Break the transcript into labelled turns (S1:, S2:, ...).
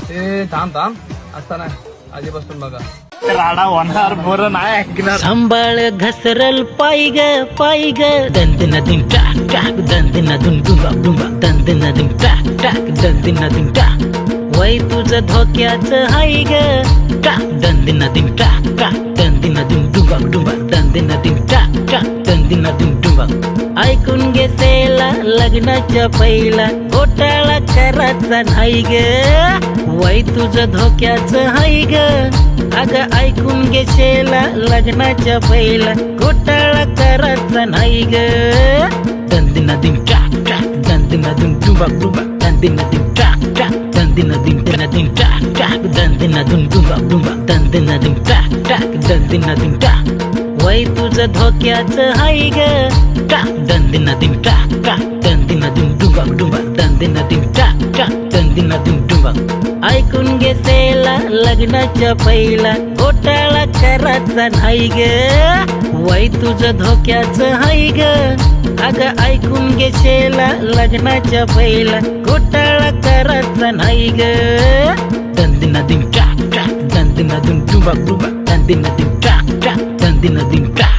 S1: ते थांब असता नाही आधीपासून बघा
S2: राडा होणार बरं नाही ऐकणार.
S3: सांभाळ घसरल पाय ग दंदनादून टाक टाक दंदनादून डुंबा डुंबा दंदनादून टाक टाक दंदनादून टाक वय तुझं धोक्याचं हाय ग टाक दंदनादून टाक टाक दंदनादून डुंबा डुंबा दंदनादून टाक टाक दंदनादून डुंबा. ऐकून घे सेला लग्नाच्या पहिला घोटाळा करायचा नाही ग वय तुझं धोक्याचं हाय ग अगं ऐकून घे शेला लग्नाच्या पहिला घोटाळा करायचा नाही ग. दंदनादून टाक टाक दंदनादून डुंबा डुंबा दंदनादून टाक टाक दंदनादून दंदनादून टाक टाक दंदनादून डुंबा डुंबा दंदनादून टाक टाक दंदनादून टाक वय तुझं धोक्याचं हाय ग टाक दंदनादून टाक टाक दंदनादून डुंबा डुंबा दंदनादून टाक टाक दंदनादून डुंबा. ऐकून घे सेला लग्नाच्या पहिला घोटाळा करायचा नाही ग वय तुझं धोक्याचं हाय ग अगं ऐकून घे शेला लग्नाच्या पहिला घोटाळा करायचा नाही ग. दंदनादून टाक टाक दंदनादून डुंबा डुंबा दंदनादून टाक टाक दंदनादून टाक